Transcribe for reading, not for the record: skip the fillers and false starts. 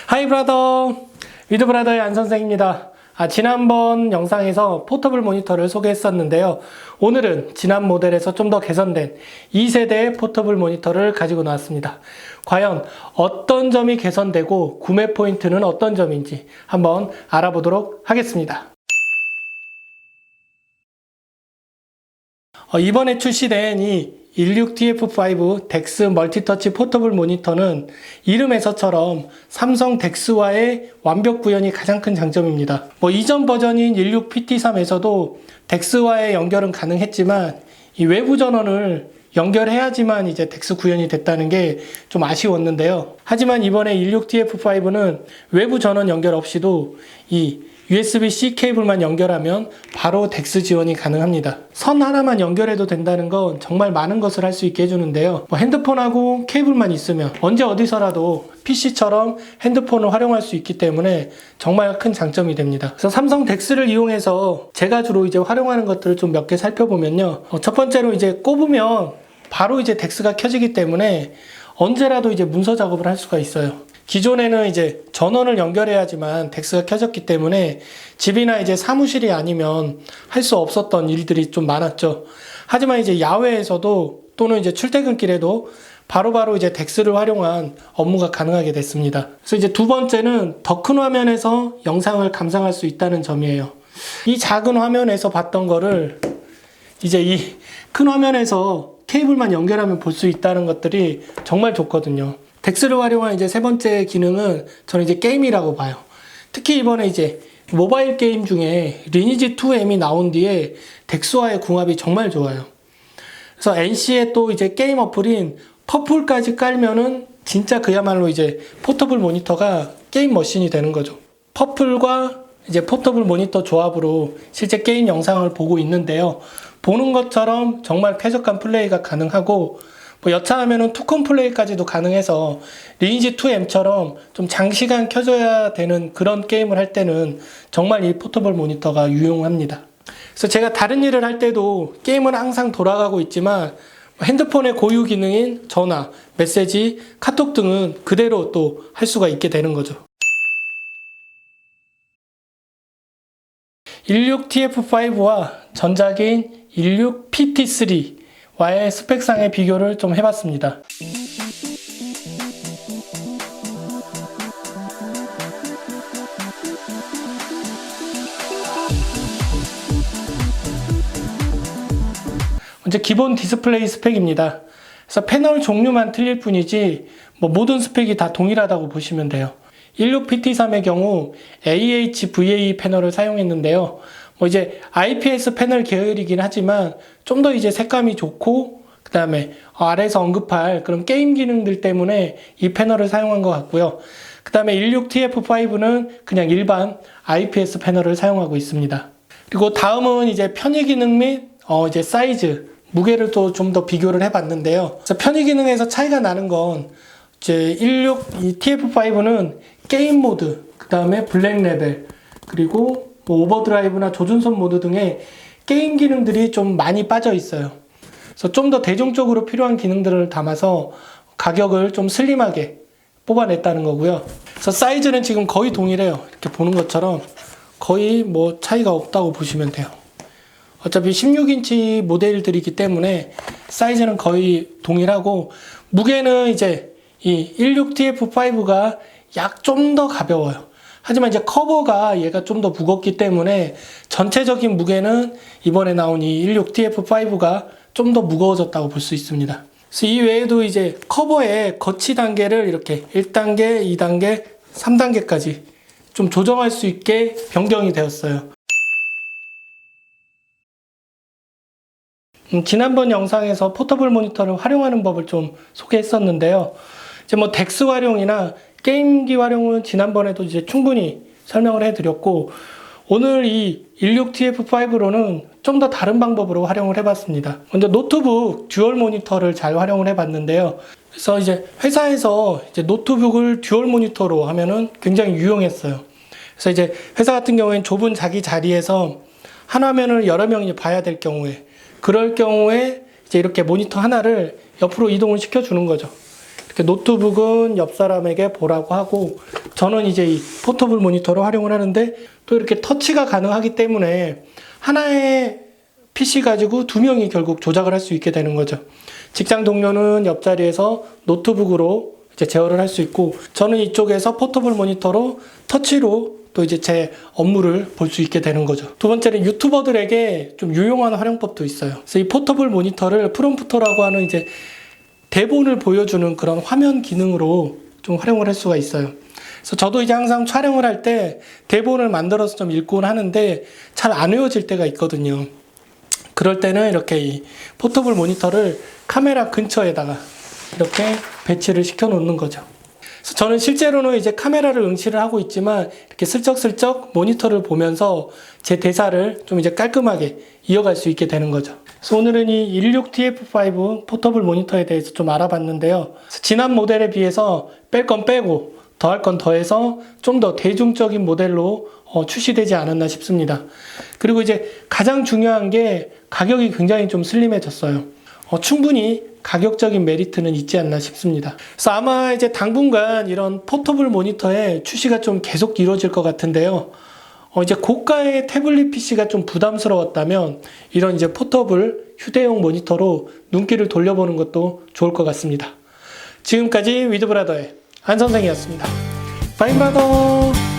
하이 브라더, 위드 브라더의 안 선생입니다. 지난번 영상에서 포터블 모니터를 소개했었는데요. 오늘은 지난 모델에서 좀 더 개선된 2세대의 포터블 모니터를 가지고 나왔습니다. 과연 어떤 점이 개선되고 구매 포인트는 어떤 점인지 한번 알아보도록 하겠습니다. 이번에 출시된 이 16TF5 덱스 멀티터치 포터블 모니터는 이름에서처럼 삼성 덱스와의 완벽 구현이 가장 큰 장점입니다. 이전 버전인 16PT3에서도 덱스와의 연결은 가능했지만 이 외부 전원을 연결해야지만 이제 덱스 구현이 됐다는 게 좀 아쉬웠는데요. 하지만 이번에 16TF5는 외부 전원 연결 없이도 이 USB-C 케이블만 연결하면 바로 덱스 지원이 가능합니다. 선 하나만 연결해도 된다는 건 정말 많은 것을 할 수 있게 해주는데요. 핸드폰하고 케이블만 있으면 언제 어디서라도 PC처럼 핸드폰을 활용할 수 있기 때문에 정말 큰 장점이 됩니다. 그래서 삼성 덱스를 이용해서 제가 주로 이제 활용하는 것들을 좀 몇 개 살펴보면요. 첫 번째로 이제 꼽으면 바로 이제 덱스가 켜지기 때문에 언제라도 이제 문서 작업을 할 수가 있어요. 기존에는 이제 전원을 연결해야지만 덱스가 켜졌기 때문에 집이나 이제 사무실이 아니면 할 수 없었던 일들이 좀 많았죠. 하지만 이제 야외에서도 또는 이제 출퇴근길에도 바로바로 이제 덱스를 활용한 업무가 가능하게 됐습니다. 그래서 이제 두 번째는 더 큰 화면에서 영상을 감상할 수 있다는 점이에요. 이 작은 화면에서 봤던 거를 이제 이 큰 화면에서 케이블만 연결하면 볼 수 있다는 것들이 정말 좋거든요. 덱스를 활용한 이제 세 번째 기능은 저는 이제 게임이라고 봐요. 특히 이번에 이제 모바일 게임 중에 리니지 2M이 나온 뒤에 덱스와의 궁합이 정말 좋아요. 그래서 NC의 또 이제 게임 어플인 퍼플까지 깔면은 진짜 그야말로 이제 포터블 모니터가 게임 머신이 되는 거죠. 퍼플과 이제 포터블 모니터 조합으로 실제 게임 영상을 보고 있는데요. 보는 것처럼 정말 쾌적한 플레이가 가능하고 여차하면은 투컴 플레이까지도 가능해서 리니지 2M처럼 좀 장시간 켜줘야 되는 그런 게임을 할 때는 정말 이 포터블 모니터가 유용합니다. 그래서 제가 다른 일을 할 때도 게임은 항상 돌아가고 있지만 핸드폰의 고유 기능인 전화, 메시지, 카톡 등은 그대로 또 할 수가 있게 되는 거죠. 16TF5와 전작인 16PT3 와의 스펙상의 비교를 좀 해봤습니다. 먼저 기본 디스플레이 스펙입니다. 그래서 패널 종류만 틀릴 뿐이지 모든 스펙이 다 동일하다고 보시면 돼요. 16PT3의 경우 AHVA 패널을 사용했는데요. 이제 IPS 패널 계열이긴 하지만 좀 더 이제 색감이 좋고 그 다음에 아래에서 언급할 그런 게임 기능들 때문에 이 패널을 사용한 것 같고요. 그 다음에 16TF5는 그냥 일반 IPS 패널을 사용하고 있습니다. 그리고 다음은 이제 편의 기능 및 이제 사이즈, 무게를 또 좀 더 비교를 해봤는데요. 그래서 편의 기능에서 차이가 나는 건 이제 16TF5는 게임 모드, 그 다음에 블랙 레벨, 그리고 오버드라이브나 조준선 모드 등의 게임 기능들이 좀 많이 빠져 있어요. 그래서 좀 더 대중적으로 필요한 기능들을 담아서 가격을 좀 슬림하게 뽑아냈다는 거고요. 그래서 사이즈는 지금 거의 동일해요. 이렇게 보는 것처럼 거의 차이가 없다고 보시면 돼요. 어차피 16인치 모델들이기 때문에 사이즈는 거의 동일하고 무게는 이제 이 16TF5가 약 좀 더 가벼워요. 하지만 이제 커버가 얘가 좀 더 무겁기 때문에 전체적인 무게는 이번에 나온 이 16TF5가 좀 더 무거워졌다고 볼 수 있습니다. 그래서 이 외에도 이제 커버의 거치 단계를 이렇게 1단계, 2단계, 3단계까지 좀 조정할 수 있게 변경이 되었어요. 지난번 영상에서 포터블 모니터를 활용하는 법을 좀 소개했었는데요. 이제 덱스 활용이나 게임기 활용은 지난번에도 이제 충분히 설명을 해드렸고 오늘 이 16TF5로는 좀 더 다른 방법으로 활용을 해봤습니다. 먼저 노트북 듀얼 모니터를 잘 활용을 해봤는데요. 그래서 이제 회사에서 이제 노트북을 듀얼 모니터로 하면은 굉장히 유용했어요. 그래서 이제 회사 같은 경우에는 좁은 자기 자리에서 한 화면을 여러 명이 봐야 될 경우에 그럴 경우에 이제 이렇게 모니터 하나를 옆으로 이동을 시켜주는 거죠. 이렇게 노트북은 옆 사람에게 보라고 하고, 저는 이제 이 포터블 모니터를 활용을 하는데, 또 이렇게 터치가 가능하기 때문에 하나의 PC 가지고 두 명이 결국 조작을 할 수 있게 되는 거죠. 직장 동료는 옆자리에서 노트북으로 이제 제어를 할 수 있고, 저는 이쪽에서 포터블 모니터로 터치로 또 이제 제 업무를 볼 수 있게 되는 거죠. 두 번째는 유튜버들에게 좀 유용한 활용법도 있어요. 그래서 이 포터블 모니터를 프롬프터라고 하는 이제 대본을 보여주는 그런 화면 기능으로 좀 활용을 할 수가 있어요. 그래서 저도 이제 항상 촬영을 할 때 대본을 만들어서 좀 읽곤 하는데 잘 안 외워질 때가 있거든요. 그럴 때는 이렇게 이 포터블 모니터를 카메라 근처에다가 이렇게 배치를 시켜 놓는 거죠. 그래서 저는 실제로는 이제 카메라를 응시를 하고 있지만 이렇게 슬쩍슬쩍 모니터를 보면서 제 대사를 좀 이제 깔끔하게 이어갈 수 있게 되는 거죠. 그래서 오늘은 이 16TF5 포터블 모니터에 대해서 좀 알아봤는데요. 지난 모델에 비해서 뺄 건 빼고 더할 건 더해서 좀 더 대중적인 모델로 출시되지 않았나 싶습니다. 그리고 이제 가장 중요한 게 가격이 굉장히 좀 슬림해졌어요. 충분히 가격적인 메리트는 있지 않나 싶습니다. 그래서 아마 이제 당분간 이런 포터블 모니터의 출시가 좀 계속 이루어질 것 같은데요. 이제 고가의 태블릿 PC가 좀 부담스러웠다면 이런 이제 포터블 휴대용 모니터로 눈길을 돌려보는 것도 좋을 것 같습니다. 지금까지 위드브라더의 한 선생이었습니다. 바이 브라더!